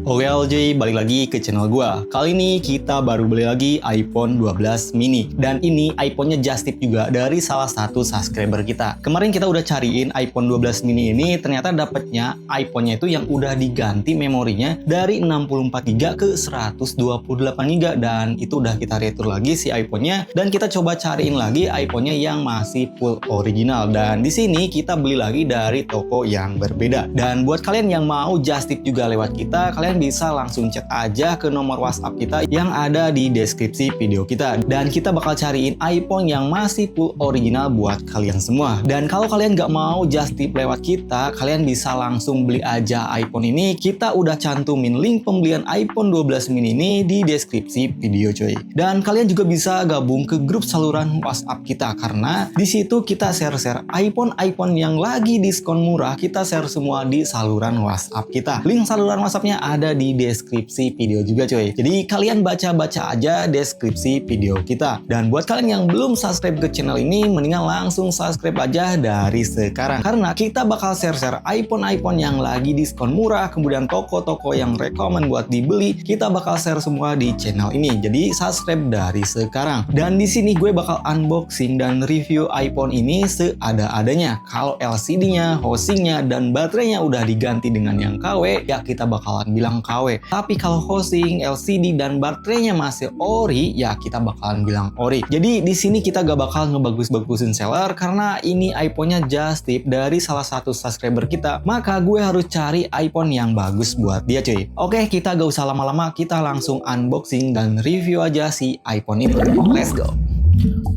Oke LJ, balik lagi ke channel gua. Kali ini kita baru beli lagi iPhone 12 mini. Dan ini iPhone-nya just tip juga dari salah satu subscriber kita. Kemarin kita udah cariin iPhone 12 mini ini, ternyata dapetnya iPhone-nya itu yang udah diganti memorinya dari 64GB ke 128GB. Dan itu udah kita retur lagi si iPhone-nya. Dan kita coba cariin lagi iPhone-nya yang masih full original. Dan di sini kita beli lagi dari toko yang berbeda. Dan buat kalian yang mau just tip juga lewat kita, kalian bisa langsung chat aja ke nomor WhatsApp kita yang ada di deskripsi video kita, dan kita bakal cariin iPhone yang masih full original buat kalian semua. Dan kalau kalian nggak mau just tip lewat kita, kalian bisa langsung beli aja iPhone ini. Kita udah cantumin link pembelian iPhone 12 mini ini di deskripsi video coy. Dan kalian juga bisa gabung ke grup saluran WhatsApp kita, karena di situ kita share-share iPhone yang lagi diskon murah. Kita share semua di saluran WhatsApp kita. Link saluran WhatsApp-nya ada di deskripsi video juga coy. Jadi kalian baca-baca aja deskripsi video kita. Dan buat kalian yang belum subscribe ke channel ini, mendingan langsung subscribe aja dari sekarang. Karena kita bakal share-share iPhone yang lagi diskon murah, kemudian toko-toko yang rekomen buat dibeli, kita bakal share semua di channel ini. Jadi subscribe dari sekarang. Dan di sini gue bakal unboxing dan review iPhone ini seada-adanya. Kalau LCD-nya, housing-nya, dan baterainya udah diganti dengan yang KW, ya kita bakalan bilang KW. Tapi kalau housing, LCD, dan baterainya masih ori, ya kita bakalan bilang ori. Jadi di sini kita gak bakal ngebagus-bagusin seller, karena ini iPhone-nya just tip dari salah satu subscriber kita. Maka gue harus cari iPhone yang bagus buat dia cuy. Oke, kita gak usah lama-lama, kita langsung unboxing dan review aja si iPhone ini. Let's go.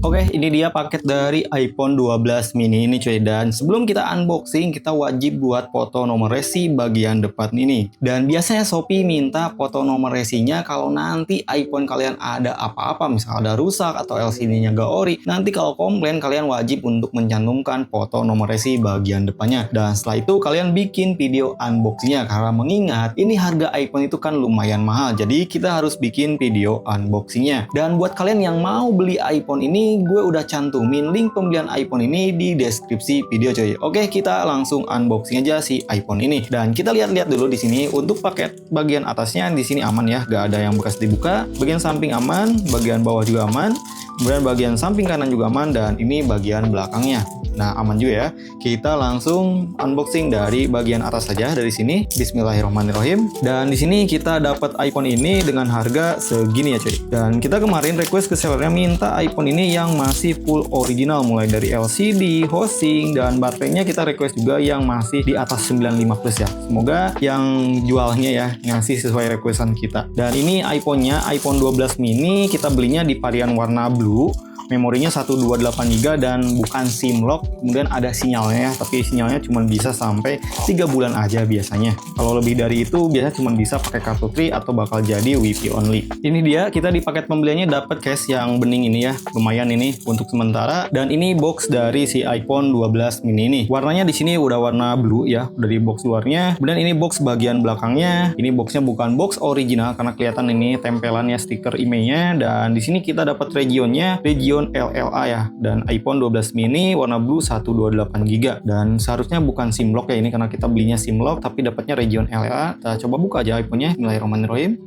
Oke, ini dia paket dari iPhone 12 mini ini cuy. Dan sebelum kita unboxing, kita wajib buat foto nomor resi bagian depan ini. Dan biasanya Shopee minta foto nomor resinya kalau nanti iPhone kalian ada apa-apa, misal ada rusak atau LCD-nya gak ori. Nanti kalau komplain, kalian wajib untuk mencantumkan foto nomor resi bagian depannya. Dan setelah itu kalian bikin video unboxingnya, karena mengingat ini harga iPhone itu kan lumayan mahal. Jadi kita harus bikin video unboxingnya. Dan buat kalian yang mau beli iPhone ini, gue udah cantumin link pembelian iPhone ini di deskripsi video coy. Oke, kita langsung unboxing aja si iPhone ini. Dan kita lihat-lihat dulu di sini untuk paket bagian atasnya di sini aman ya, gak ada yang bekas dibuka. Bagian samping aman, bagian bawah juga aman, kemudian bagian samping kanan juga aman, dan ini bagian belakangnya. Nah, aman juga ya. Kita langsung unboxing dari bagian atas saja dari sini. Bismillahirrahmanirrahim. Dan di sini kita dapat iPhone ini dengan harga segini ya cuy. Dan kita kemarin request ke sellernya minta iPhone ini yang masih full original, mulai dari LCD, housing, dan baterainya kita request juga yang masih di atas 95 plus ya. Semoga yang jualnya ya ngasih sesuai requestan kita. Dan ini iPhone-nya iPhone 12 mini, kita belinya di varian warna blue. Memorinya 128GB dan bukan SIM lock. Kemudian ada sinyalnya ya, tapi sinyalnya cuma bisa sampai 3 bulan aja biasanya. Kalau lebih dari itu biasanya cuma bisa pakai kartu Tri atau bakal jadi WiFi only. Ini dia, kita di paket pembeliannya dapat case yang bening ini ya. Lumayan ini untuk sementara. Dan ini box dari si iPhone 12 mini ini. Warnanya di sini udah warna blue ya, udah di box luarnya. Kemudian ini box bagian belakangnya. Ini boxnya bukan box original karena kelihatan ini tempelannya stiker IMEI-nya. Dan di sini kita dapat region LLA ya, dan iPhone 12 mini warna blue 128GB. Dan seharusnya bukan SIM lock ya ini, karena kita belinya SIM lock tapi dapatnya region LLA. Kita coba buka aja iPhone-nya. Bismillahirrahmanirrahim.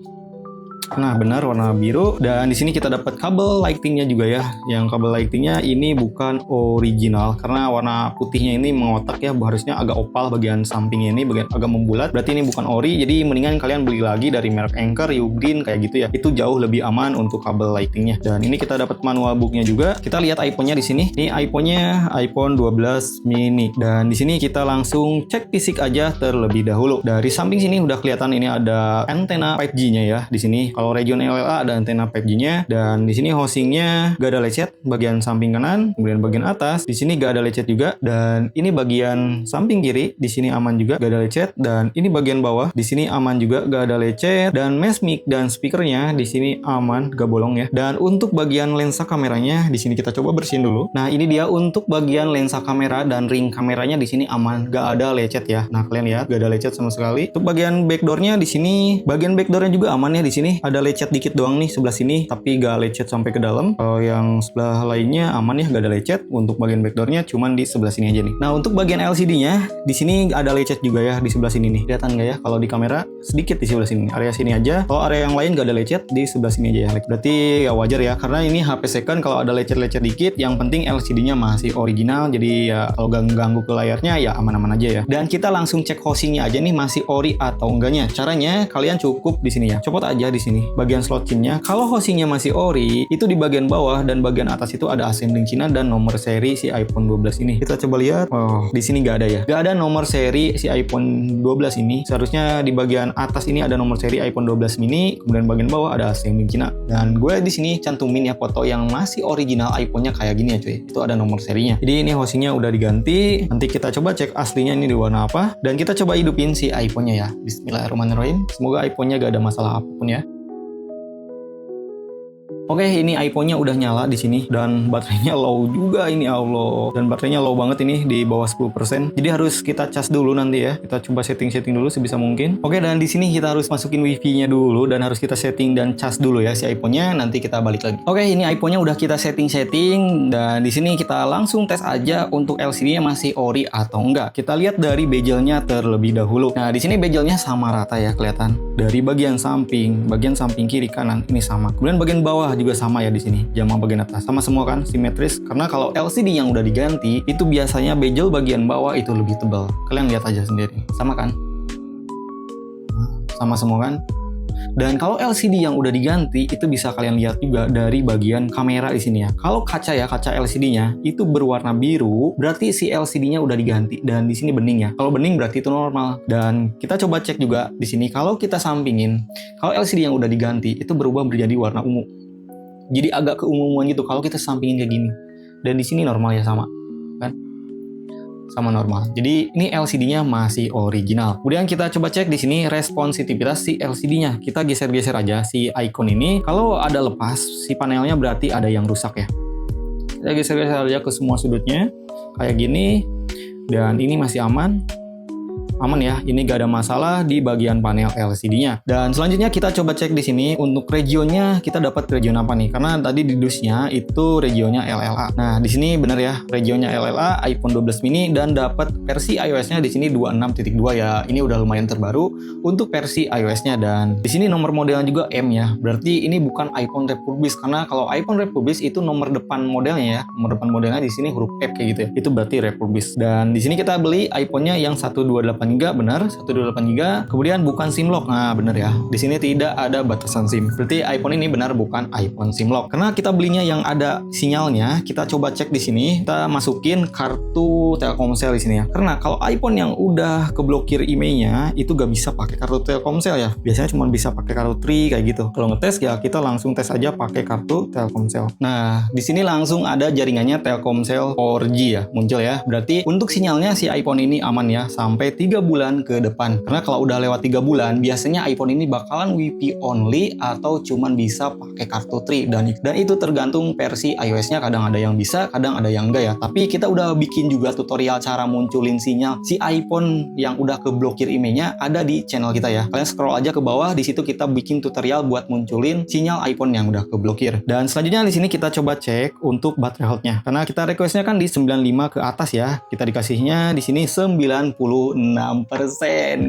Nah, benar warna biru. Dan di sini kita dapat kabel lightingnya juga ya. Yang kabel lightingnya ini bukan original karena warna putihnya ini mengotak ya. Harusnya agak opal bagian sampingnya ini, bagian agak membulat. Berarti ini bukan ori. Jadi mendingan kalian beli lagi dari merek Anker, Ugreen kayak gitu ya. Itu jauh lebih aman untuk kabel lightingnya. Dan ini kita dapat manual booknya juga. Kita lihat iPhone-nya di sini. Ini iPhone-nya iPhone 12 mini. Dan di sini kita langsung cek fisik aja terlebih dahulu. Dari samping sini udah kelihatan ini ada antena 5G-nya ya di sini. Kalau region LLA ada antena 5G-nya, dan di sini housing-nya gak ada lecet bagian samping kanan, kemudian bagian atas di sini gak ada lecet juga, dan ini bagian samping kiri di sini aman juga gak ada lecet, dan ini bagian bawah di sini aman juga gak ada lecet, dan mesh mic dan speakernya di sini aman gak bolong ya. Dan untuk bagian lensa kameranya di sini kita coba bersihin dulu. Nah, ini dia untuk bagian lensa kamera dan ring kameranya di sini aman gak ada lecet ya. Nah, kalian lihat gak ada lecet sama sekali. Untuk bagian backdoor-nya di sini, bagian backdoor-nya juga aman ya di sini. ada lecet dikit doang nih sebelah sini, tapi gak lecet sampai ke dalam. Kalau yang sebelah lainnya aman ya, gak ada lecet. Untuk bagian backdoornya cuman di sebelah sini aja nih. Nah, untuk bagian LCD-nya di sini ada lecet juga ya di sebelah sini nih. Kelihatan nggak ya? Kalau di kamera sedikit di sebelah sini. Area sini aja. Kalau area yang lain gak ada lecet, di sebelah sini aja ya. Berarti ya wajar ya, karena ini HP second. Kalau ada lecet-lecet dikit, yang penting LCD-nya masih original. Jadi ya kalau ganggu ke layarnya ya aman-aman aja ya. Dan kita langsung cek housingnya aja nih masih ori atau enggaknya. Caranya kalian cukup di sini ya. Copot aja di sini bagian slot SIM-nya. Kalau housingnya masih ori, itu di bagian bawah dan bagian atas itu ada assembling Cina dan nomor seri si iPhone 12 ini. Kita coba lihat. Oh, di sini nggak ada ya. Nggak ada nomor seri si iPhone 12 ini. Seharusnya di bagian atas ini ada nomor seri iPhone 12 mini, kemudian bagian bawah ada assembling Cina. Dan gue di sini cantumin ya foto yang masih original iPhone-nya kayak gini ya cuy. Itu ada nomor serinya. Jadi ini housingnya udah diganti. Nanti kita coba cek aslinya ini di warna apa. Dan kita coba hidupin si iPhone-nya ya. Bismillahirrahmanirrahim. Semoga iPhone-nya gak ada masalah apapun ya. Oke, ini iPhone-nya udah nyala di sini dan baterainya low juga ini, Allah. Dan baterainya low banget ini di bawah 10%. Jadi harus kita cas dulu nanti ya. Kita coba setting-setting dulu sebisa mungkin. Oke, dan di sini kita harus masukin Wi-Fi-nya dulu dan harus kita setting dan cas dulu ya si iPhone-nya. Nanti kita balik lagi. Oke, ini iPhone-nya udah kita setting-setting dan di sini kita langsung tes aja untuk LCD-nya masih ori atau enggak. Kita lihat dari bezelnya terlebih dahulu. Nah, di sini bezelnya sama rata ya, kelihatan. Dari bagian samping kiri kanan ini sama. Kemudian bagian bawah juga sama ya di sini. Jama bagian atas sama semua kan, simetris. Karena kalau LCD yang udah diganti itu biasanya bezel bagian bawah itu lebih tebal. Kalian lihat aja sendiri. Sama kan? Sama semua kan? Dan kalau LCD yang udah diganti itu bisa kalian lihat juga dari bagian kamera di sini ya. Kalau kaca ya, kaca LCD-nya itu berwarna biru, berarti si LCD-nya udah diganti dan di sini bening ya. Kalau bening berarti itu normal. Dan kita coba cek juga di sini kalau kita sampingin, kalau LCD yang udah diganti itu berubah menjadi warna ungu. Jadi agak keunguan gitu kalau kita sampingin kayak gini. Dan di sini normal ya, sama kan? Sama normal. Jadi ini LCD-nya masih original. Kemudian kita coba cek di sini responsitivitas si LCD-nya. Kita geser-geser aja si icon ini. Kalau ada lepas si panelnya berarti ada yang rusak ya. Kita geser-geser aja ke semua sudutnya kayak gini. Dan ini masih aman. Aman ya, ini gak ada masalah di bagian panel LCD-nya. Dan selanjutnya kita coba cek di sini untuk regionnya, kita dapat region apa nih? Karena tadi di dusnya itu regionnya LLA. Nah, di sini benar ya, regionnya LLA iPhone 12 mini dan dapat versi iOS-nya di sini 26.2 ya. Ini udah lumayan terbaru untuk versi iOS-nya dan di sini nomor modelnya juga M ya. Berarti ini bukan iPhone Republis karena kalau iPhone Republis itu nomor depan modelnya ya. Nomor depan modelnya di sini huruf F kayak gitu ya. Itu berarti Republis. Dan di sini kita beli iPhone-nya yang 128 GB, benar 128 GB. Kemudian bukan SIM lock. Nah, benar ya. Di sini tidak ada batasan SIM. Berarti iPhone ini benar bukan iPhone SIM lock. Karena kita belinya yang ada sinyalnya, kita coba cek di sini. Kita masukin kartu Telkomsel di sini ya. Karena kalau iPhone yang udah keblokir IMEI-nya itu gak bisa pakai kartu Telkomsel ya. Biasanya cuma bisa pakai kartu Tri kayak gitu. Kalau ngetes ya kita langsung tes aja pakai kartu Telkomsel. Nah, di sini langsung ada jaringannya Telkomsel 4G ya, muncul ya. Berarti untuk sinyalnya si iPhone ini aman ya sampai 3 bulan ke depan. Karena kalau udah lewat 3 bulan, biasanya iPhone ini bakalan Wi-Fi only atau cuman bisa pakai kartu Tri dan itu tergantung versi iOS-nya, kadang ada yang bisa, kadang ada yang enggak ya. Tapi kita udah bikin juga tutorial cara munculin sinyal si iPhone yang udah keblokir IMEI-nya ada di channel kita ya. Kalian scroll aja ke bawah, di situ kita bikin tutorial buat munculin sinyal iPhone yang udah keblokir. Dan selanjutnya di sini kita coba cek untuk baterai health-nya. Karena kita request-nya kan di 95 ke atas ya. Kita dikasihnya di sini 96%.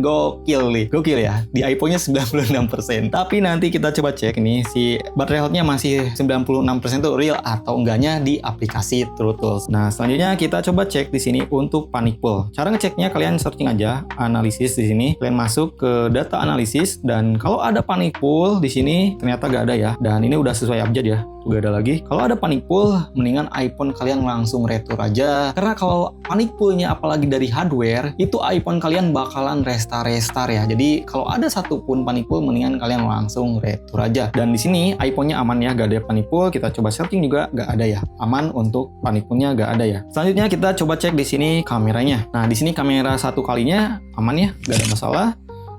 Gokil nih. Gokil ya. Di iPhone-nya 96%. Tapi nanti kita coba cek nih si baterai health-nya masih 96% tuh real atau enggaknya di aplikasi TrueTools. Nah, selanjutnya kita coba cek di sini untuk panic pull. Cara ngeceknya kalian searching aja analisis di sini. Kalian masuk ke data analisis dan kalau ada panic pull di sini ternyata gak ada ya. Dan ini udah sesuai update ya. Gak ada lagi. Kalau ada panic pull, mendingan iPhone kalian langsung retur aja. Karena kalau panic pull-nya apalagi dari hardware, itu iPhone kalian bakalan restart ya. Jadi kalau ada satupun panic pull, mendingan kalian langsung retur aja. Dan di sini iPhone-nya aman ya, gak ada panic pull. Kita coba searching juga gak ada ya. Aman untuk panic pull-nya gak ada ya. Selanjutnya kita coba cek di sini kameranya. Nah, di sini kamera satu kalinya aman ya, gak ada masalah.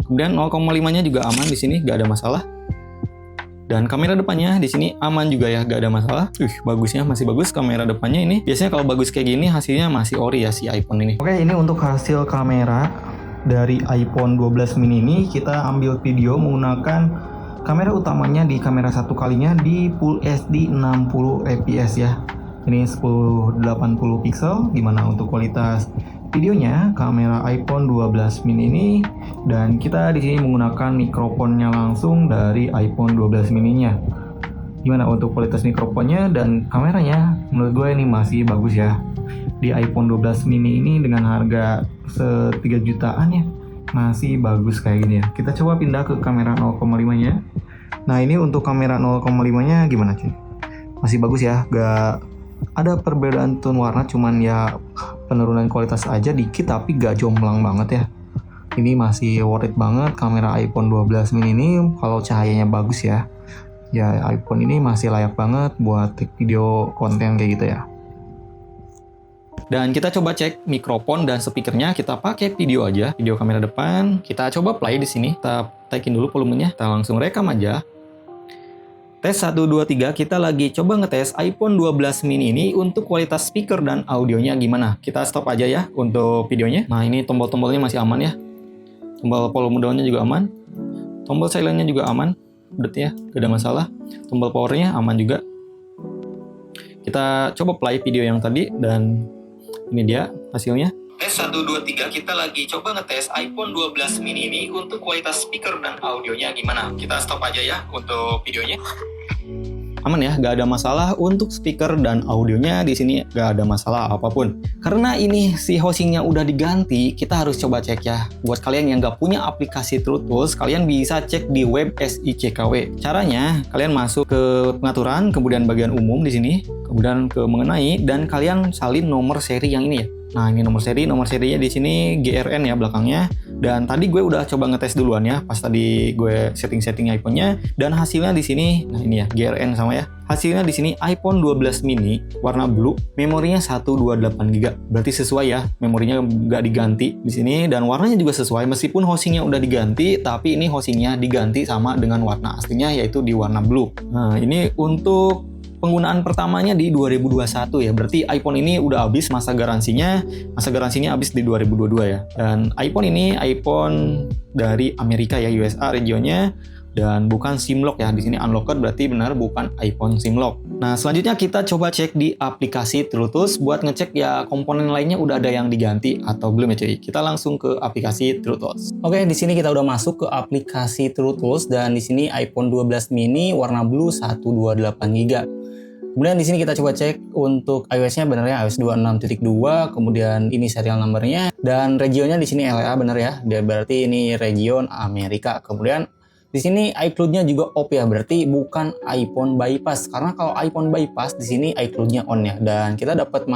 Kemudian 0,5-nya juga aman di sini, gak ada masalah. Dan kamera depannya di sini aman juga ya, gak ada masalah. Bagusnya masih bagus kamera depannya ini. Biasanya kalau bagus kayak gini hasilnya masih ori ya si iPhone ini. Oke, ini untuk hasil kamera dari iPhone 12 mini ini kita ambil video menggunakan Kamera utamanya di kamera satu kalinya di Full HD 60 fps ya. Ini 1080 pixel. Gimana untuk kualitas videonya? Kamera iPhone 12 mini ini, dan kita di sini menggunakan mikrofonnya langsung dari iPhone 12 mininya. Gimana untuk kualitas mikrofonnya dan kameranya? Menurut gue ini masih bagus ya. Di iPhone 12 mini ini dengan harga 3 jutaan ya, masih bagus kayak gini ya. Kita coba pindah ke kamera 0,5 nya. Nah ini untuk kamera 0,5 nya gimana cuy? Masih bagus ya, gak ada perbedaan tone warna, cuman ya penurunan kualitas aja dikit, tapi gak jomplang banget ya. Ini masih worth it banget kamera iPhone 12 mini ini kalau cahayanya bagus ya. Ya iPhone ini masih layak banget buat take video konten kayak gitu ya. Dan kita coba cek mikrofon dan speakernya, kita pakai video aja, video kamera depan. Kita coba play di sini, kita taikin dulu volumenya, kita langsung rekam aja. Tes 1, 2, 3, kita lagi coba ngetes iPhone 12 mini ini untuk kualitas speaker dan audionya gimana. Kita stop aja ya untuk videonya. Nah ini tombol-tombolnya masih aman ya. Tombol volume down-nya juga aman. Tombol silent-nya juga aman. Berarti ya, gak ada masalah. Tombol power-nya aman juga. Kita coba play video yang tadi dan ini dia hasilnya. Tes 1, 2, 3, kita lagi coba ngetes iPhone 12 mini ini untuk kualitas speaker dan audionya gimana. Kita stop aja ya untuk videonya. Aman ya, gak ada masalah untuk speaker dan audionya di sini, gak ada masalah apapun. Karena ini si housingnya udah diganti, kita harus coba cek ya. Buat kalian yang gak punya aplikasi TrueTools, kalian bisa cek di web SICKW. Caranya, kalian masuk ke pengaturan, kemudian bagian umum di sini, kemudian ke mengenai, dan kalian salin nomor seri yang ini ya. Nah ini nomor serinya di sini GRN ya belakangnya. Dan tadi gue udah coba ngetes duluan ya, pas tadi gue setting iPhone-nya, dan hasilnya di sini, nah ini ya GRN sama ya. Hasilnya di sini iPhone 12 mini warna blue, memorinya 128GB. Berarti sesuai ya, memorinya nggak diganti di sini, dan warnanya juga sesuai meskipun housingnya udah diganti, tapi ini housingnya diganti sama dengan warna aslinya yaitu di warna blue. Nah ini untuk penggunaan pertamanya di 2021 ya, berarti iPhone ini udah habis masa garansinya habis di 2022 ya. Dan iPhone ini iPhone dari Amerika ya, USA regionnya, dan bukan SIM lock ya. Di sini unlocked, berarti benar bukan iPhone SIM lock. Nah, selanjutnya kita coba cek di aplikasi TrueTools buat ngecek ya komponen lainnya udah ada yang diganti atau belum ya cuy. Kita langsung ke aplikasi TrueTools. Oke, di sini kita udah masuk ke aplikasi TrueTools, dan di sini iPhone 12 mini warna blue 128GB. Kemudian di sini kita coba cek untuk iOS-nya benar ya, iOS 26.2, kemudian ini serial number-nya, dan regionnya di sini LA benar ya. Dia berarti ini region Amerika. Kemudian di sini iCloud-nya juga off ya, berarti bukan iPhone bypass. Karena kalau iPhone bypass di sini iCloud-nya on ya. Dan kita dapat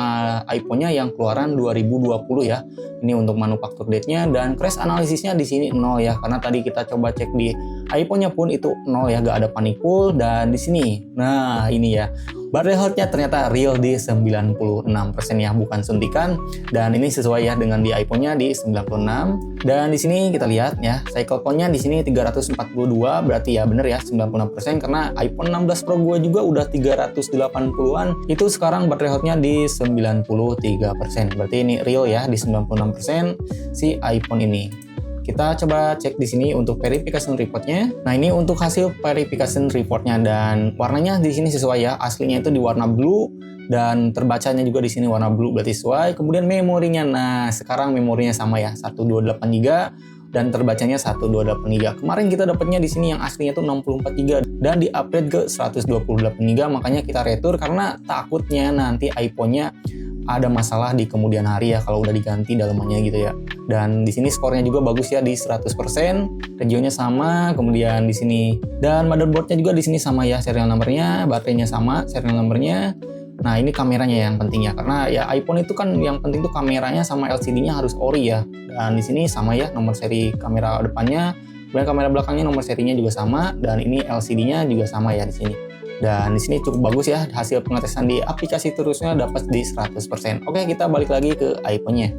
iPhone-nya yang keluaran 2020 ya. Ini untuk manufaktur date-nya, dan crash analysis-nya di sini 0 ya. Karena tadi kita coba cek di iPhone-nya pun itu 0 ya, gak ada panic pull. Dan di sini, nah ini ya, battery health-nya ternyata real di 96% ya, bukan suntikan. Dan ini sesuai ya dengan di iPhone-nya di 96. Dan di sini kita lihat ya, cycle count-nya di sini 342, berarti ya bener ya 96%, karena iPhone 16 Pro gue juga udah 380-an. Itu sekarang baterai health-nya di 93%. Berarti ini real ya di 96% si iPhone ini. Kita coba cek di sini untuk verification report-nya. Nah, ini untuk hasil verification report-nya, dan warnanya di sini sesuai ya. Aslinya itu di warna blue, dan terbacanya juga di sini warna blue, berarti sesuai. Kemudian memorinya, nah sekarang memorinya sama ya, 128GB, dan terbacanya 128GB. Kemarin kita dapatnya di sini yang aslinya itu 64GB, dan di-upgrade ke 128GB, makanya kita retur karena takutnya nanti iPhone-nya ada masalah di kemudian hari ya kalau udah diganti dalamannya gitu ya. Dan di sini skornya juga bagus ya di 100%, regionnya sama, kemudian di sini, dan motherboardnya juga di sini sama ya, serial numbernya, baterainya sama, serial numbernya. Nah ini kameranya yang penting ya, karena ya iPhone itu kan yang penting tuh kameranya sama LCD-nya harus ori ya. Dan di sini sama ya, nomor seri kamera depannya, kemudian kamera belakangnya nomor serinya juga sama, dan ini LCD-nya juga sama ya di sini. Dan di sini cukup bagus ya, hasil pengetesan di aplikasi terusnya dapat di 100%. Oke, kita balik lagi ke iPhone-nya.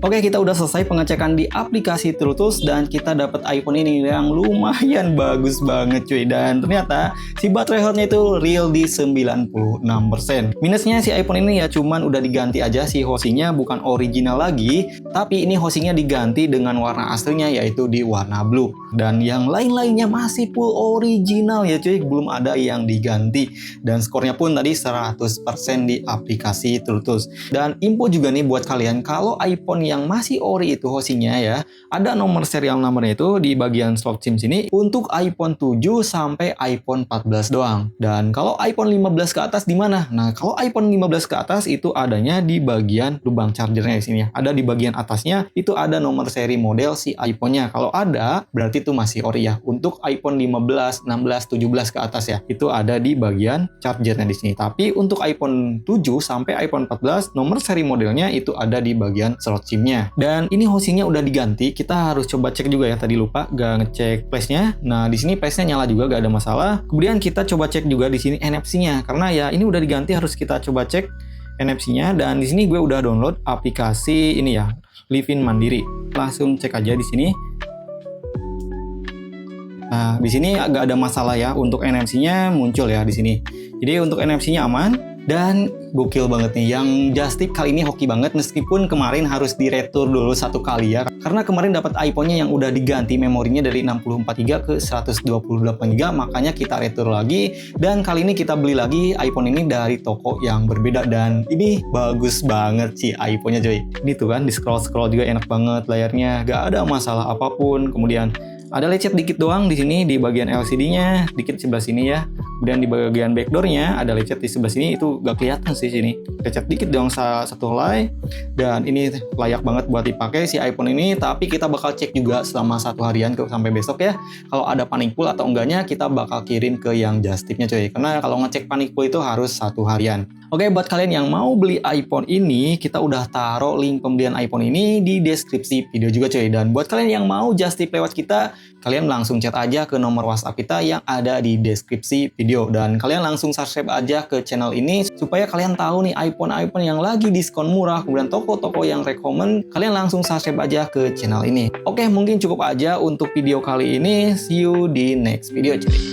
Oke, kita udah selesai pengecekan di aplikasi TrueTools dan kita dapat iPhone ini yang lumayan bagus banget cuy. Dan ternyata si baterai health-nya itu real di 96%. Minusnya si iPhone ini ya cuman udah diganti aja si housingnya, bukan original lagi, tapi ini housingnya diganti dengan warna aslinya yaitu di warna blue. Dan yang lain-lainnya masih full original ya cuy, belum ada yang diganti. Dan skornya pun tadi 100% di aplikasi TrueTools. Dan info juga nih buat kalian, kalau iPhone yang masih ori itu housingnya ya, ada nomor serial numbernya itu di bagian slot SIM sini untuk iPhone 7 sampai iPhone 14 doang. Dan kalau iPhone 15 ke atas di mana? Nah, kalau iPhone 15 ke atas itu adanya di bagian lubang chargernya di sini ya. Ada di bagian atasnya itu ada nomor seri model si iPhone-nya. Kalau ada berarti itu masih ori ya. Untuk iPhone 15, 16, 17 ke atas ya, itu ada di bagian chargernya di sini. Tapi untuk iPhone 7 sampai iPhone 14 nomor seri modelnya itu ada di bagian slot SIM. Dan ini housingnya udah diganti. Kita harus coba cek juga ya, tadi lupa gak ngecek flashnya. Nah di sini flashnya nyala juga, gak ada masalah. Kemudian kita coba cek juga di sini NFC-nya, karena ya ini udah diganti, harus kita coba cek NFC-nya. Dan di sini gue udah download aplikasi ini ya, Livin Mandiri. Langsung cek aja di sini. Nah di sini gak ada masalah ya, untuk NFC-nya muncul ya di sini. Jadi untuk NFC-nya aman. Dan gokil banget nih, yang just tip kali ini hoki banget, meskipun kemarin harus diretur dulu satu kali ya, karena kemarin dapat iPhone-nya yang udah diganti memorinya dari 64GB ke 128GB, makanya kita retur lagi. Dan kali ini kita beli lagi iPhone ini dari toko yang berbeda, dan ini bagus banget sih iPhone-nya coy. Ini tuh kan di scroll juga enak banget, layarnya gak ada masalah apapun. Kemudian ada lecet dikit doang di sini di bagian LCD-nya, dikit sebelah sini ya. Kemudian di bagian backdoor-nya ada lecet di sebelah sini, itu gak kelihatan sih sini. Lecet dikit doang satu helai. Dan ini layak banget buat dipakai si iPhone ini, tapi kita bakal cek juga selama 1 harian sampai besok ya. Kalau ada panic pull atau enggaknya kita bakal kirim ke yang just tip-nya coy. Karena kalau ngecek panic pull itu harus 1 harian. Oke, buat kalian yang mau beli iPhone ini, kita udah taruh link pembelian iPhone ini di deskripsi video juga coy. Dan buat kalian yang mau just tip lewat kita, kalian langsung chat aja ke nomor WhatsApp kita yang ada di deskripsi video. Dan kalian langsung subscribe aja ke channel ini supaya kalian tahu nih iPhone yang lagi diskon murah, kemudian toko-toko yang recommend, kalian langsung subscribe aja ke channel ini. Oke, mungkin cukup aja untuk video kali ini. See you di next video cuy.